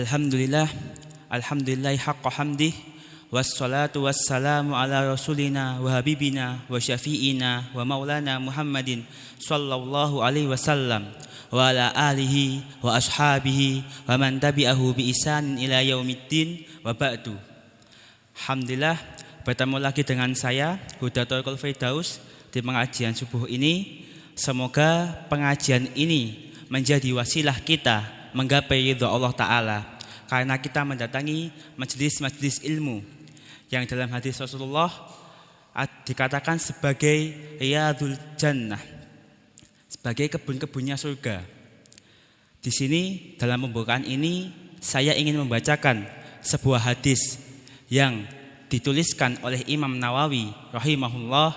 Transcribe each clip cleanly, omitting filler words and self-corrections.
Alhamdulillah, alhamdulillahi haqqa hamdih, wassalatu wassalamu ala rasulina wa habibina wa syafi'ina wa maulana Muhammadin sallallahu alaihi wasallam wa ala alihi wa ashabihi wa man tabi'ahu bi ihsanin ila yaumiddin wa ba'du. Alhamdulillah, bertemu lagi dengan saya Hudatul Firdaus di pengajian subuh ini. Semoga pengajian ini menjadi wasilah kita menggapai ridha Allah Ta'ala, karena kita mendatangi majelis-majelis ilmu yang dalam hadis Rasulullah dikatakan sebagai riyadul jannah, sebagai kebun-kebunnya surga. Di sini dalam pembukaan ini saya ingin membacakan sebuah hadis yang dituliskan oleh Imam Nawawi rahimahullah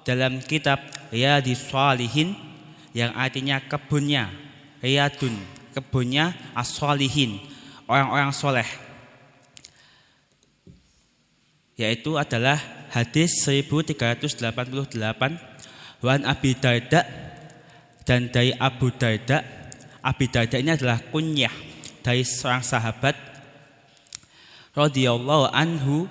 dalam kitab Riyadhis Shalihin, yang artinya kebunnya riyadun, kebunnya as-shalihin, orang-orang soleh, yaitu adalah hadis 1388 wan Abi Darda, dan dari Abu Darda. Abi Darda ini adalah kunyah dari seorang sahabat radhiyallahu anhu.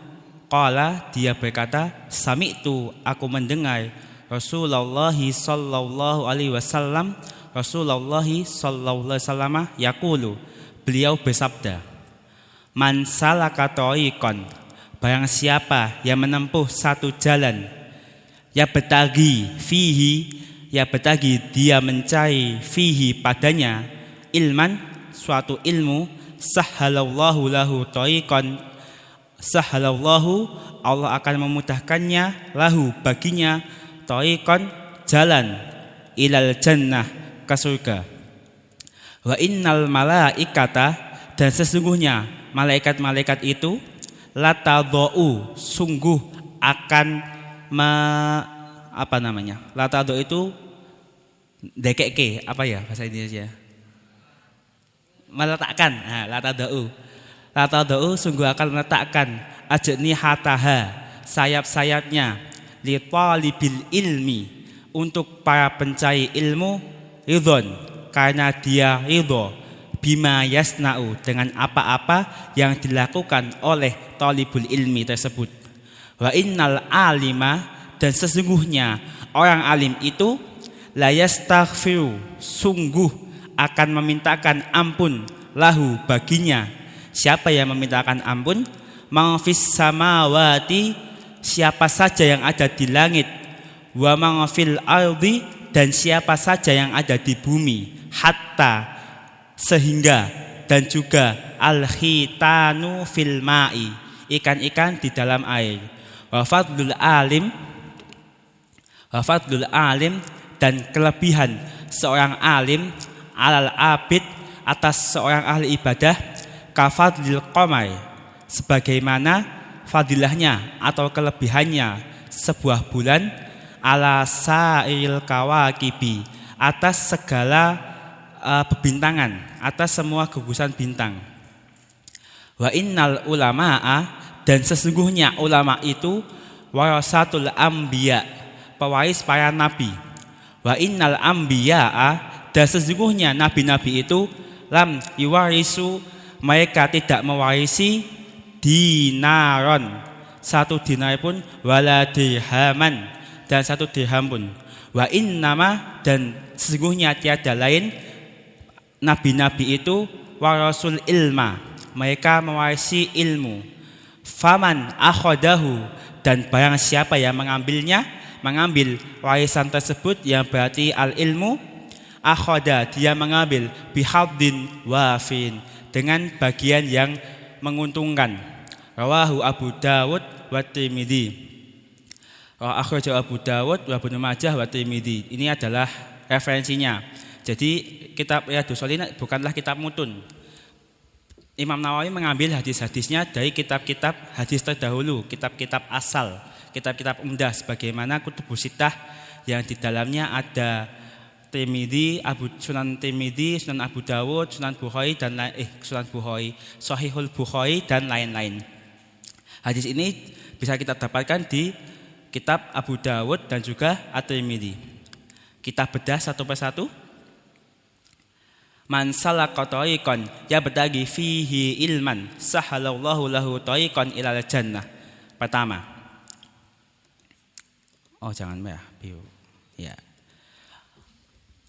Qala, dia berkata, sami'tu, aku mendengar Rasulullah sallallahu alaihi wasallam yaqulu, beliau bersabda, man salaka thariqan, barang siapa yang menempuh satu jalan, ya betagi dia mencari fihi padanya ilman, suatu ilmu, sahhalallahu lahu thariqan, sahhalallahu, Allah akan memudahkannya, lahu, baginya, thariqan, jalan, ilal jannah, ke surga. Wa innal malaikata, dan sesungguhnya malaikat-malaikat itu, latadau, sungguh akan latadau itu dekeke, apa ya bahasa Indonesia, meletakkan. Latadau sungguh akan meletakkan ajnihataha, sayap-sayapnya, li talibil ilmi, untuk para pencari ilmu, ridhon, karena dia ridho, bima yasna'u, dengan apa-apa yang dilakukan oleh talibul ilmi tersebut. Wa innal alima, dan sesungguhnya orang alim itu, la yastaghfiru, sungguh akan memintakan ampun, lahu, baginya. Siapa yang memintakan ampun? Mangfis samawati, siapa saja yang ada di langit, wa mangfil ardi, dan siapa saja yang ada di bumi, hatta, sehingga, dan juga al-khitanu fil ma'i, ikan-ikan di dalam air, wa fadlul alim, dan kelebihan seorang alim, alal abid, atas seorang ahli ibadah, kafadlil qamar, sebagaimana fadilahnya atau kelebihannya sebuah bulan, ala sa'il kawakibi, atas segala bebintangan, atas semua gugusan bintang. Wa innal ulama'a, dan sesungguhnya ulama itu, warasatul anbiya, pewaris para nabi. Wa innal anbiya'a, dan sesungguhnya nabi-nabi itu, lam yuwarisu, mereka tidak mewarisi dinaron, satu dinar pun, wala dirhaman, dan satu dirham pun. Wa innama, dan sesungguhnya tiada lain nabi-nabi itu, warasul ilma, mereka mewarisi ilmu. Faman akhadahu, dan barang siapa yang mengambil warisan tersebut, yang berarti al ilmu, akhada, dia mengambil, bihaddin wafin, dengan bagian yang menguntungkan. Rawahu Abu Dawud wa Tirmidzi. Akhrajahu Abu Dawud wa Ibnu Majah wa Tirmidzi. Ini adalah referensinya. Jadi kitab Riyadhus Shalihin bukanlah kitab mutun. Imam Nawawi mengambil hadis-hadisnya dari kitab-kitab hadis terdahulu, kitab-kitab asal, kitab-kitab umdah, sebagaimana Kutubus Sittah yang di dalamnya ada Tirmidzi, Sunan Tirmidzi, Sunan Abu Dawud, Sunan Bukhari dan Sahihul Bukhari dan lain-lain. Hadis ini bisa kita dapatkan di kitab Abu Dawud dan juga At-Tirmidzi. Kita bedah satu persatu. Man salaka tariqan yabtaghi fihi ilman sahalallahu lahu tariqan ilal jannah. Pertama. Oh, jangan merah, biru. Ya.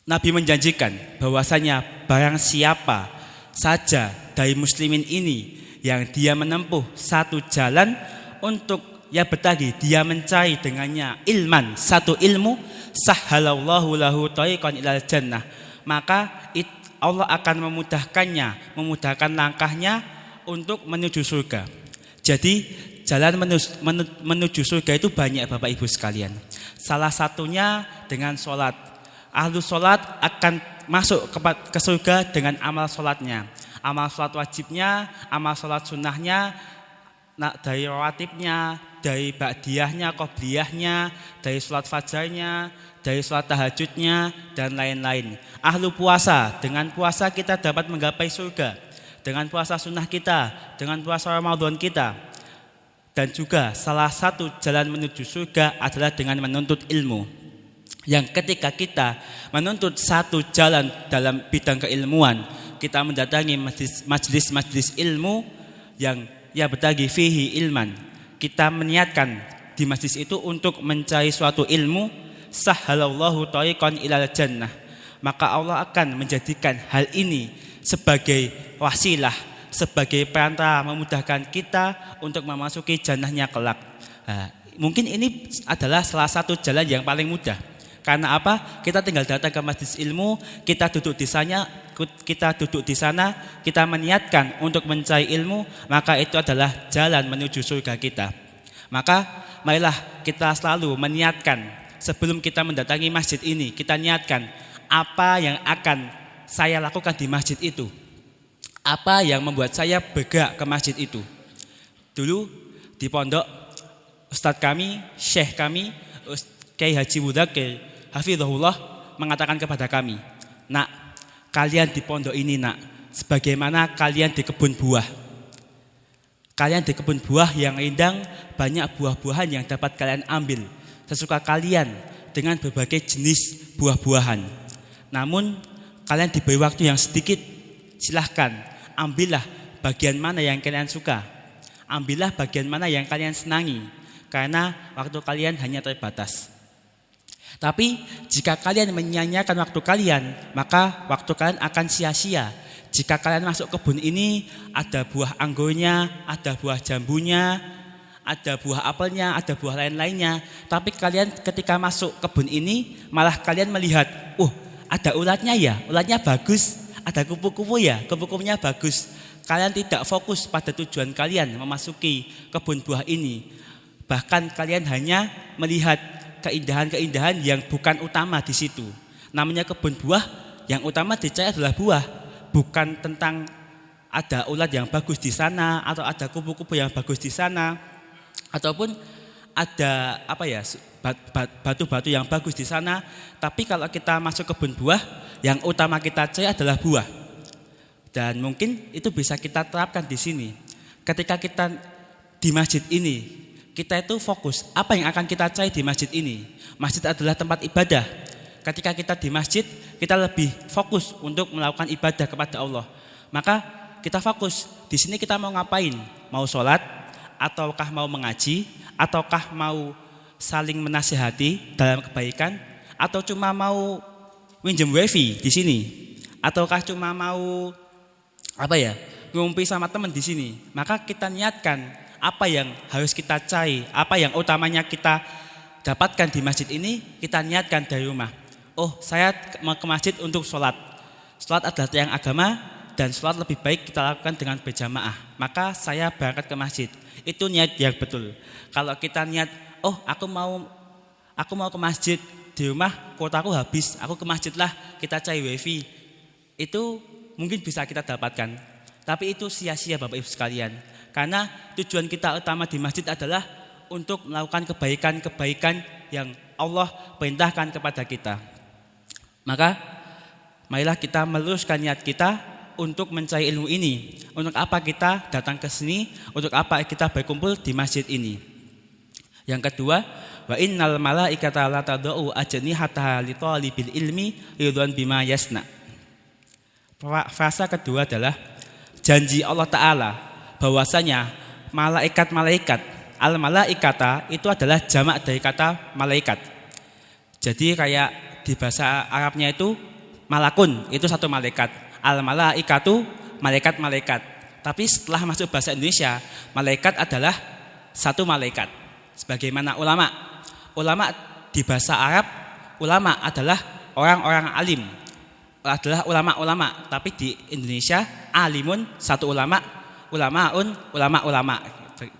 Nabi menjanjikan bahwasanya barang siapa saja dari muslimin ini yang dia menempuh satu jalan untuk yabtaghi, dia mencari dengannya ilman, satu ilmu, sahalallahu lahu tariqan ilal jannah. Maka Allah akan memudahkan langkahnya untuk menuju surga. Jadi jalan menuju surga itu banyak Bapak Ibu sekalian. Salah satunya dengan sholat. Ahlu sholat akan masuk ke surga dengan amal sholatnya. Amal sholat wajibnya, amal sholat sunnahnya, dari rawatibnya, dari ba'diyahnya, qobliyahnya, dari sholat fajarnya, dari sholat tahajudnya, dan lain-lain. Ahlu puasa, dengan puasa kita dapat menggapai surga. Dengan puasa sunnah kita, dengan puasa Ramadan kita. Dan juga salah satu jalan menuju surga adalah dengan menuntut ilmu. Yang ketika kita menuntut satu jalan dalam bidang keilmuan, kita mendatangi majelis-majelis ilmu yang yabtaghi fihi ilman. Kita meniatkan di majelis itu untuk mencari suatu ilmu, sahalallahu tariqan ilal jannah. Maka Allah akan menjadikan hal ini sebagai wasilah, sebagai perantara memudahkan kita untuk memasuki jannahnya kelak. Mungkin ini adalah salah satu jalan yang paling mudah. Karena apa? Kita tinggal datang ke majelis ilmu, kita duduk di sana, kita meniatkan untuk mencari ilmu, maka itu adalah jalan menuju surga kita. Maka marilah kita selalu meniatkan sebelum kita mendatangi masjid ini, kita niatkan apa yang akan saya lakukan di masjid itu. Apa yang membuat saya bergerak ke masjid itu. Dulu di pondok Ustadz kami, Syekh kami, Kiai Haji Mudakir Hafizahullah mengatakan kepada kami, nak, kalian di pondok ini nak, sebagaimana kalian di kebun buah. Kalian di kebun buah yang rindang, banyak buah-buahan yang dapat kalian ambil sesuka kalian dengan berbagai jenis buah-buahan. Namun kalian diberi waktu yang sedikit, silahkan ambillah bagian mana yang kalian suka. Ambillah bagian mana yang kalian senangi, karena waktu kalian hanya terbatas. Tapi jika kalian menyia-nyiakan waktu kalian, maka waktu kalian akan sia-sia. Jika kalian masuk kebun ini, ada buah anggurnya, ada buah jambunya, ada buah apelnya, ada buah lain-lainnya. Tapi kalian ketika masuk kebun ini, malah kalian melihat, ada ulatnya ya, ulatnya bagus. Ada kupu-kupu ya, kupu-kupunya bagus. Kalian tidak fokus pada tujuan kalian memasuki kebun buah ini. Bahkan kalian hanya melihat keindahan-keindahan yang bukan utama di situ. Namanya kebun buah, yang utama dicari adalah buah, bukan tentang ada ulat yang bagus di sana atau ada kupu-kupu yang bagus di sana ataupun ada batu-batu yang bagus di sana. Tapi kalau kita masuk kebun buah, yang utama kita cari adalah buah. Dan mungkin itu bisa kita terapkan di sini. Ketika kita di masjid ini, kita itu fokus apa yang akan kita cari di masjid ini. Masjid adalah tempat ibadah. Ketika kita di masjid, kita lebih fokus untuk melakukan ibadah kepada Allah. Maka kita fokus di sini, kita mau ngapain? Mau sholat, ataukah mau mengaji, ataukah mau saling menasihati dalam kebaikan, atau cuma mau minjem wifi di sini, ataukah cuma mau ngumpi sama teman di sini. Maka kita niatkan apa yang harus kita cari, apa yang utamanya kita dapatkan di masjid ini, kita niatkan dari rumah. Saya mau ke masjid untuk sholat. Sholat adalah tiang agama, dan sholat lebih baik kita lakukan dengan berjamaah. Maka saya berangkat ke masjid. Itu niat yang betul. Kalau kita niat, aku mau ke masjid, di rumah kuotaku habis, aku ke masjid lah, kita cari wifi. Itu mungkin bisa kita dapatkan. Tapi itu sia-sia Bapak Ibu sekalian. Karena tujuan kita utama di masjid adalah untuk melakukan kebaikan-kebaikan yang Allah perintahkan kepada kita. Maka marilah kita meluruskan niat kita untuk mencari ilmu ini. Untuk apa kita datang ke sini? Untuk apa kita berkumpul di masjid ini? Yang kedua, wa innal malaikata la tad'u ajnihataha li talibil ilmi ridwan bima yasna. Frasa kedua adalah janji Allah Ta'ala bahwasanya malaikat-malaikat, al-malaikata itu adalah jamak dari kata malaikat. Jadi kayak di bahasa Arabnya itu malakun, itu satu malaikat. Al-malaikatu, malaikat-malaikat. Tapi setelah masuk bahasa Indonesia, malaikat adalah satu malaikat. Sebagaimana ulama. Ulama di bahasa Arab, ulama adalah orang-orang alim. Adalah ulama-ulama, tapi di Indonesia alimun satu ulama, ulamaun ulama-ulama.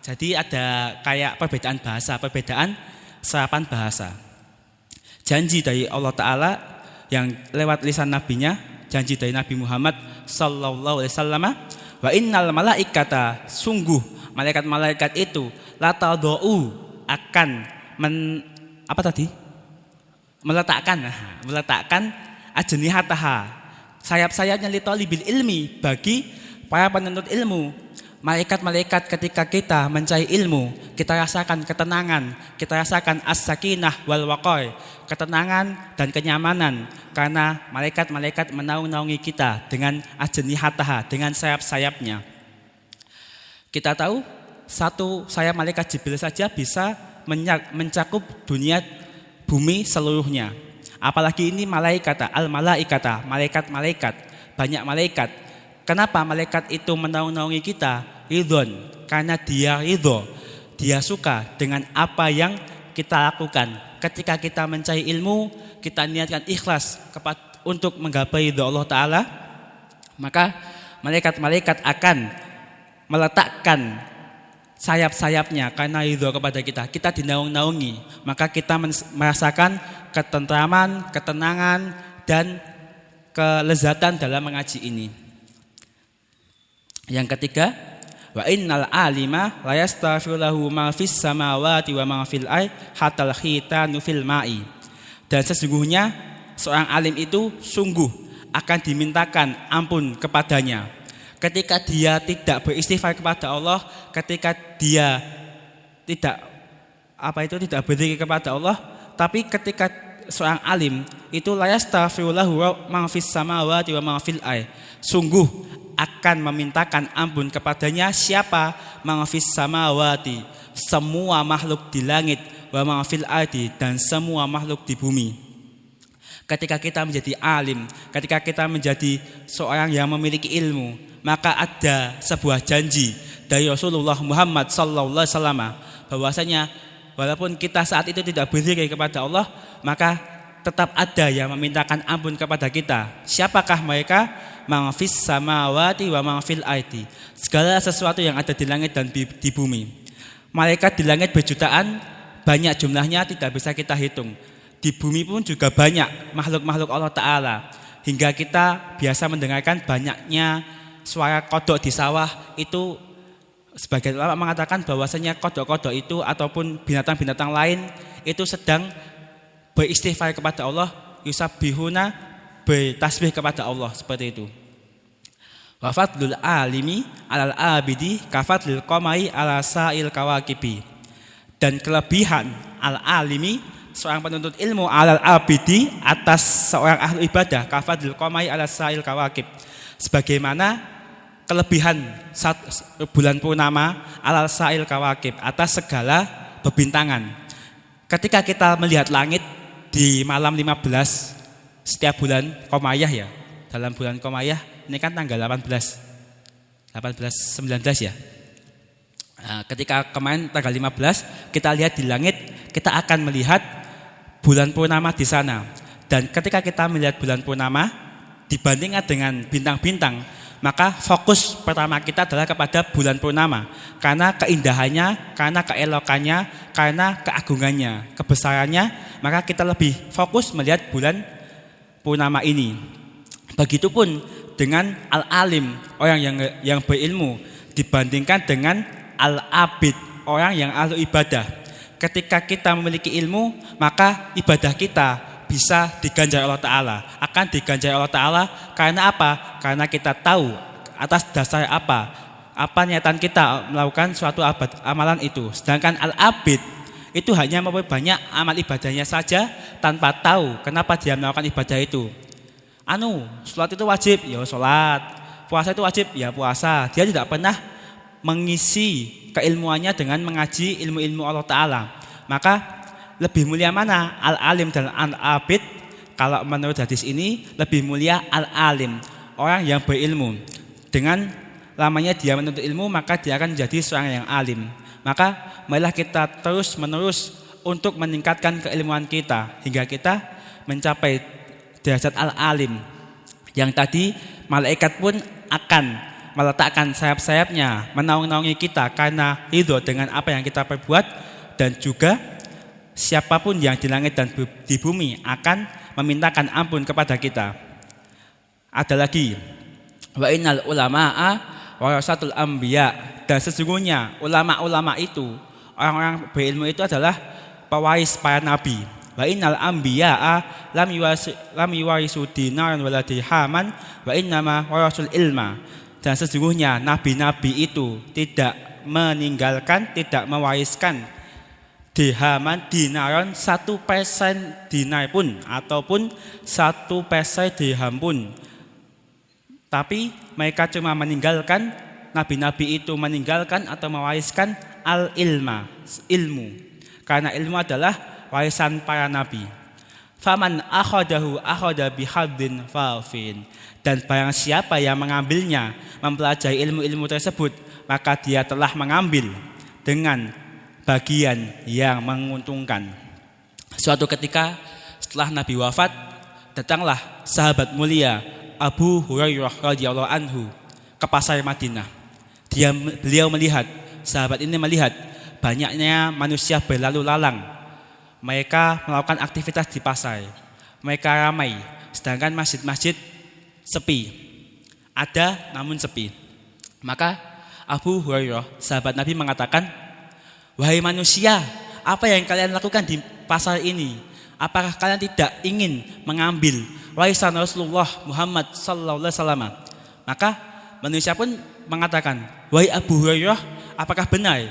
Jadi ada kayak perbedaan bahasa, perbedaan serapan bahasa. Janji dari Allah Ta'ala yang lewat lisan nabinya, janji dari Nabi Muhammad sallallahu alaihi wasallam, wa innal malaikata, sungguh malaikat-malaikat itu latadau akan meletakkan ajnihataha, sayap-sayapnya li talibil ilmi, bagi para penuntut ilmu. Malaikat-malaikat ketika kita mencari ilmu, kita rasakan ketenangan, kita rasakan as-sakinah wal waqar, ketenangan dan kenyamanan, karena malaikat-malaikat menaung-naungi kita dengan ajnihataha, dengan sayap-sayapnya. Kita tahu satu sayap malaikat Jibril saja bisa mencakup dunia bumi seluruhnya. Apalagi ini malaikat, al-malaikata, malaikat-malaikat, banyak malaikat. Kenapa malaikat itu menaung-naungi kita? Ridhon, karena dia ridho, dia suka dengan apa yang kita lakukan. Ketika kita mencari ilmu, kita niatkan ikhlas untuk menggapai ridho Allah Ta'ala, maka malaikat-malaikat akan meletakkan sayap-sayapnya karena ridho kepada kita. Kita dinaung-naungi, maka kita merasakan ketentraman, ketenangan, dan kelezatan dalam mengaji ini. Yang ketiga, wa innal alima la yastaghfiru lahu ma fis samawati wa ma fil ardi hatal khitanu fil ma'i. Dan sesungguhnya seorang alim itu sungguh akan dimintakan ampun kepadanya ketika dia tidak beristighfar kepada Allah, ketika dia tidak berzikir kepada Allah. Tapi ketika seorang alim itu la yastaghfiru lahu ma fis samawati wa ma fil ardi, sungguh akan memintakan ampun kepadanya siapa? Mangfis samawati, semua makhluk di langit, wa mangfil ardi, dan semua makhluk di bumi. Ketika kita menjadi alim, ketika kita menjadi seorang yang memiliki ilmu, maka ada sebuah janji dari Rasulullah Muhammad sallallahu alaihi wasallam bahwasanya walaupun kita saat itu tidak berzikir kepada Allah, maka tetap ada yang memintakan ampun kepada kita. Siapakah mereka? Mangfis samawati wa mangfil ardi, segala sesuatu yang ada di langit dan di bumi. Malaikat di langit berjutaan, banyak jumlahnya tidak bisa kita hitung. Di bumi pun juga banyak makhluk-makhluk Allah Ta'ala, hingga kita biasa mendengarkan banyaknya suara kodok di sawah. Itu sebagian ulama mengatakan bahwasanya kodok-kodok itu ataupun binatang-binatang lain itu sedang beristighfar kepada Allah, yusabbihuna, bertasbih kepada Allah, seperti itu. Wa fadlul alimi alal abidi kafadlil qamari ala sa'il kawakibi. Dan kelebihan al-alimi, seorang penuntut ilmu, alal abidi, atas seorang ahli ibadah, kafadlil qamari ala sa'il kawakib, sebagaimana kelebihan bulan purnama alal sa'il kawakib, atas segala bebintangan. Ketika kita melihat langit di malam 15 setiap bulan Qomayyah, ya, dalam bulan Qomayyah ini kan tanggal 19 ya. Nah, ketika kemarin tanggal 15 kita lihat di langit, kita akan melihat bulan purnama di sana. Dan ketika kita melihat bulan purnama dibandingkan dengan bintang-bintang, maka fokus pertama kita adalah kepada bulan purnama, karena keindahannya, karena keelokannya, karena keagungannya, kebesarannya, maka kita lebih fokus melihat bulan purnama ini. Begitupun dengan al-alim, orang yang berilmu, dibandingkan dengan al-abid, orang yang ahli ibadah. Ketika kita memiliki ilmu, maka ibadah kita bisa diganjar Allah Ta'ala, akan diganjar Allah Ta'ala. Karena apa? Karena kita tahu atas dasar apa niatan kita melakukan suatu amalan itu. Sedangkan al-abid itu hanya memperbanyak amal ibadahnya saja tanpa tahu kenapa dia melakukan ibadah itu. sholat itu wajib, ya sholat. Puasa itu wajib, ya puasa. Dia tidak pernah mengisi keilmuannya dengan mengaji ilmu-ilmu Allah Ta'ala. Maka lebih mulia mana? Al-alim dan al-abid. Kalau menurut hadis ini lebih mulia al-alim, orang yang berilmu. Dengan lamanya dia menuntut ilmu, maka dia akan menjadi seorang yang alim. Maka marilah kita terus menerus untuk meningkatkan keilmuan kita hingga kita mencapai derajat al-alim. Yang tadi malaikat pun akan meletakkan sayap-sayapnya menaung-naungi kita karena ridho dengan apa yang kita perbuat, dan juga siapapun yang di langit dan di bumi akan memintakan ampun kepada kita. Ada lagi, wa innal ulama'a warasatul anbiya, dan sesungguhnya ulama-ulama itu, orang-orang berilmu itu adalah pewaris para nabi. Wa innal anbiya'a lam yuwarisu dinaran wala dirhaman wa innama warasul ilma, dan sesungguhnya nabi-nabi itu tidak meninggalkan, tidak mewariskan dirhaman, dinaron 1% dinar pun ataupun 1% dirham pun, tapi mereka cuma meninggalkan, nabi-nabi itu meninggalkan atau mewariskan al-ilma, ilmu, karena ilmu adalah warisan para nabi. Faman akhadahu akhada bihadzin fafin, dan barang siapa yang mengambilnya, mempelajari ilmu-ilmu tersebut, maka dia telah mengambil dengan bagian yang menguntungkan. Suatu ketika setelah Nabi wafat, datanglah sahabat mulia Abu Hurairah radhiyallahu anhu ke pasar Madinah. Beliau melihat, sahabat ini melihat banyaknya manusia berlalu lalang. Mereka melakukan aktivitas di pasar. Mereka ramai, sedangkan masjid-masjid sepi. Ada namun sepi. Maka Abu Hurairah, sahabat Nabi, mengatakan, wahai manusia, apa yang kalian lakukan di pasar ini? Apakah kalian tidak ingin mengambil warisan Rasulullah Muhammad sallallahu alaihi wasallam? Maka manusia pun mengatakan, wahai Abu Hurairah, apakah benar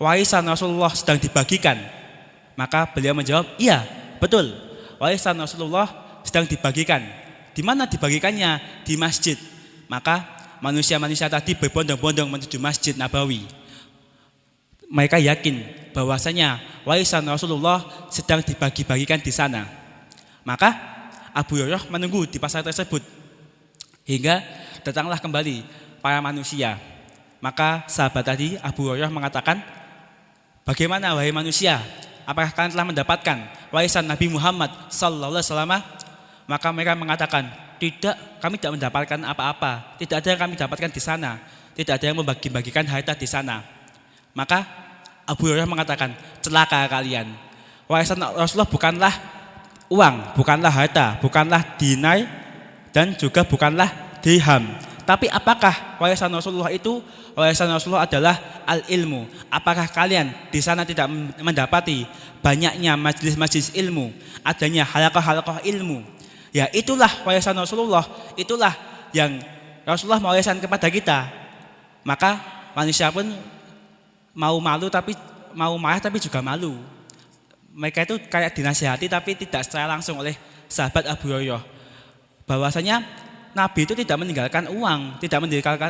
warisan Rasulullah sedang dibagikan? Maka beliau menjawab, iya, betul. Warisan Rasulullah sedang dibagikan. Di mana dibagikannya? Di masjid. Maka manusia-manusia tadi berbondong-bondong menuju Masjid Nabawi. Mereka yakin bahwasanya warisan Rasulullah sedang dibagi-bagikan di sana. Maka Abu Hurairah menunggu di pasar tersebut hingga datanglah kembali para manusia. Maka sahabat tadi Abu Hurairah mengatakan, bagaimana wahai manusia? Apakah kalian telah mendapatkan warisan Nabi Muhammad sallallahu alaihi wasallam? Maka mereka mengatakan, tidak, kami tidak mendapatkan apa-apa. Tidak ada yang kami dapatkan di sana. Tidak ada yang membagi-bagikan harta di sana. Maka Abu Hurairah mengatakan, celaka kalian. Warisan Rasulullah bukanlah uang, bukanlah harta, bukanlah dinar, dan juga bukanlah dirham. Tapi apakah warisan Rasulullah itu? Warisan Rasulullah adalah al-ilmu. Apakah kalian di sana tidak mendapati banyaknya majelis-majelis ilmu, adanya halaqah-halaqah ilmu? Ya, itulah warisan Rasulullah. Itulah yang Rasulullah mewariskan kepada kita. Maka manusia pun mau marah tapi juga malu. Mereka itu kayak dinasihati tapi tidak secara langsung oleh sahabat Abu Hurairah. Bahwasanya Nabi itu tidak meninggalkan uang, tidak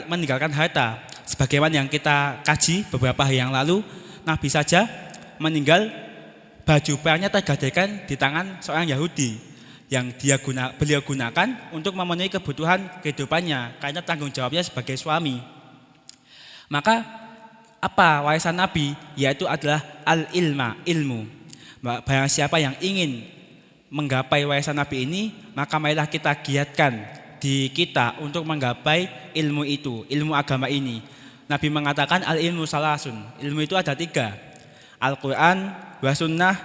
meninggalkan harta. Sebagaimana yang kita kaji beberapa hari yang lalu, Nabi saja meninggal, baju perangnya tergadaikan di tangan seorang Yahudi yang beliau gunakan untuk memenuhi kebutuhan kehidupannya karena tanggung jawabnya sebagai suami. Maka apa warisan Nabi? Yaitu adalah ilmu. Barang siapa yang ingin menggapai warisan Nabi ini, maka marilah kita giatkan di kita untuk menggapai ilmu itu, ilmu agama ini. Nabi mengatakan al-ilmu salasun. Ilmu itu ada 3. Al-Quran wa sunnah.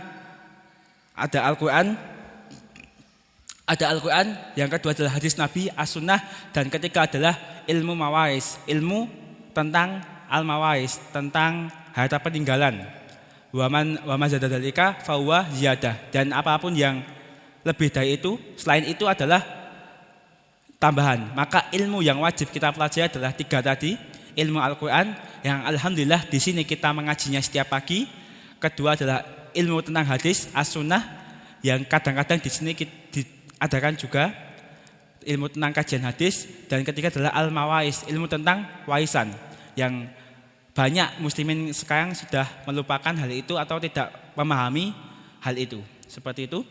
Ada Al-Quran, yang kedua adalah hadis Nabi, as-sunnah, dan ketiga adalah ilmu mawaris, ilmu tentang al-mawaris, tentang harta peninggalan. Wa ma zada dzalika fa huwa ziyadah, dan apapun yang lebih dari itu, selain itu adalah tambahan. Maka ilmu yang wajib kita pelajari adalah 3 tadi. Ilmu Al-Quran yang alhamdulillah di sini kita mengajinya setiap pagi. Kedua adalah ilmu tentang hadis as-sunnah yang kadang-kadang di sini diadakan juga ilmu tentang kajian hadis, dan ketiga adalah al-mawais, ilmu tentang warisan, yang banyak muslimin sekarang sudah melupakan hal itu atau tidak memahami hal itu. Seperti itu.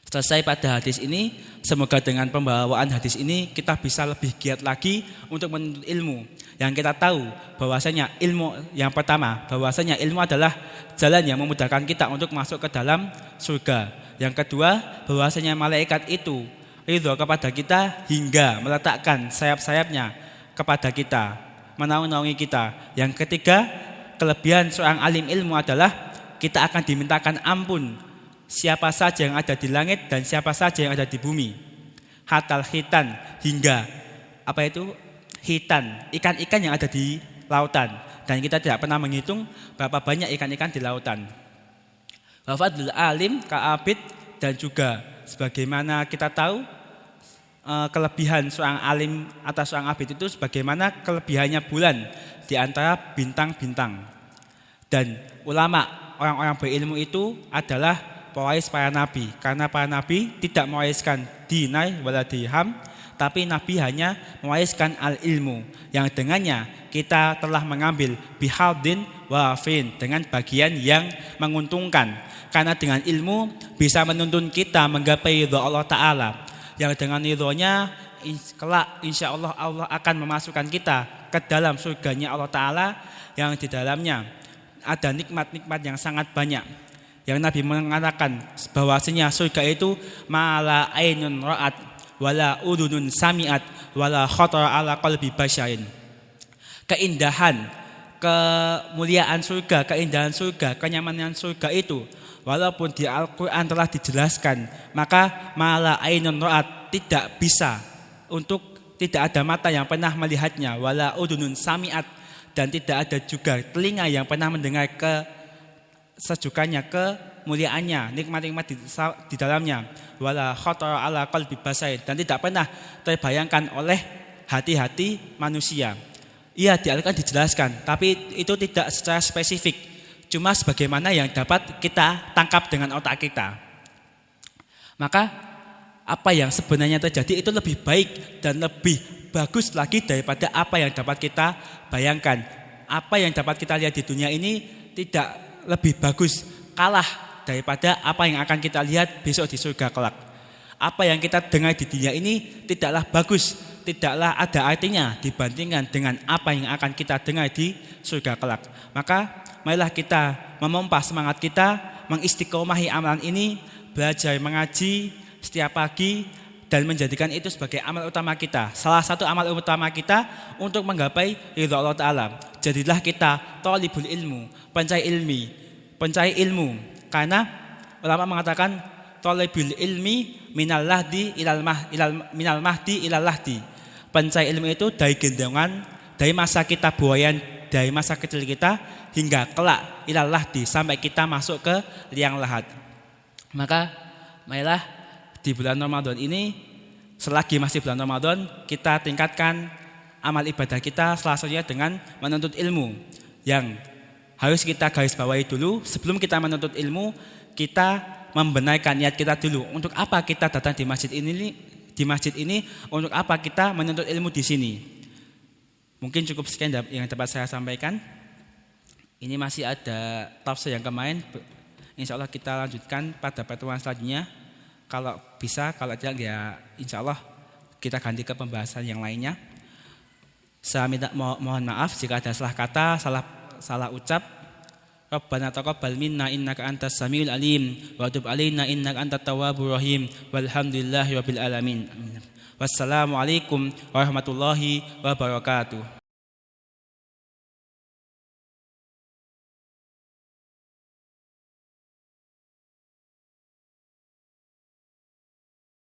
Selesai pada hadis ini, semoga dengan pembawaan hadis ini kita bisa lebih giat lagi untuk menuntut ilmu. Yang kita tahu bahwasanya ilmu yang pertama, bahwasanya ilmu adalah jalan yang memudahkan kita untuk masuk ke dalam surga. Yang kedua, bahwasanya malaikat itu ridho kepada kita hingga meletakkan sayap-sayapnya kepada kita, menaungi kita. Yang ketiga, kelebihan seorang alim ilmu adalah kita akan dimintakan ampun siapa saja yang ada di langit dan siapa saja yang ada di bumi. Hatal khitan, hingga hitan, ikan-ikan yang ada di lautan. Dan kita tidak pernah menghitung berapa banyak ikan-ikan di lautan. Wafadul alim ka'abid, dan juga sebagaimana kita tahu kelebihan seorang alim atas seorang abid itu sebagaimana kelebihannya bulan di antara bintang-bintang. Dan ulama, orang-orang berilmu itu adalah pewaris para nabi, karena para nabi tidak mewariskan dinar wala dirham, tapi nabi hanya mewariskan al-ilmu, yang dengannya kita telah mengambil bihadin wafin, dengan bagian yang menguntungkan, karena dengan ilmu bisa menuntun kita menggapai ridha Allah Ta'ala, yang dengan ridhonya kelak insya Allah Allah akan memasukkan kita ke dalam surganya Allah Ta'ala, yang di dalamnya ada nikmat-nikmat yang sangat banyak. Yang Nabi mengatakan bahwasanya surga itu ma'ala ainun ra'at wala udunun sami'at wala khatara ala qalbi basyarin. Keindahan, kemuliaan surga, keindahan surga, kenyamanan surga itu walaupun di Al-Qur'an telah dijelaskan, maka ma'ala ainun ra'at, tidak bisa untuk, tidak ada mata yang pernah melihatnya, wala udunun sami'at, dan tidak ada juga telinga yang pernah mendengar sejukannya, kemuliaannya, nikmat-nikmat di dalamnya, wala khatara ala qalbi basyarin, dan tidak pernah terbayangkan oleh hati-hati manusia. Iya, di Al-Qur'an dijelaskan, tapi itu tidak secara spesifik, cuma sebagaimana yang dapat kita tangkap dengan otak kita. Maka apa yang sebenarnya terjadi itu lebih baik dan lebih bagus lagi daripada apa yang dapat kita bayangkan. Apa yang dapat kita lihat di dunia ini tidak lebih bagus, kalah daripada apa yang akan kita lihat besok di surga kelak. Apa yang kita dengar di dunia ini tidaklah bagus, tidaklah ada artinya dibandingkan dengan apa yang akan kita dengar di surga kelak. Maka marilah kita memompa semangat kita, mengistiqomahi amalan ini, belajar mengaji setiap pagi, dan menjadikan itu sebagai amal utama kita. Salah satu amal utama kita untuk menggapai ridha Allah Ta'ala. Jadilah kita thalibul ilmu, pencari ilmu. Karena ulama mengatakan thalibul ilmi minal mahdi ilal lahdi. Pencari ilmu itu dari gendongan, dari masa kita buayan, dari masa kecil kita hingga kelak ilal lahdi, sampai kita masuk ke liang lahat. Maka marilah di bulan Ramadan ini, selagi masih bulan Ramadan, kita tingkatkan amal ibadah kita, salah satunya dengan menuntut ilmu. Yang harus kita garis bawahi dulu, sebelum kita menuntut ilmu, kita membenarkan niat kita dulu. Untuk apa kita datang di masjid ini, untuk apa kita menuntut ilmu di sini. Mungkin cukup sekian yang dapat saya sampaikan. Ini masih ada tafsir yang kemarin, insya Allah kita lanjutkan pada pertemuan selanjutnya. Kalau bisa, kalau tidak ya insya Allah kita ganti ke pembahasan yang lainnya. Saya mohon maaf jika ada salah kata, salah ucap. Rabbana taqabbal minna innaka antas samiul alim wa tub alaina innaka antat tawwabur rahim walhamdulillahi rabbil alamin. Wassalamualaikum warahmatullahi wabarakatuh.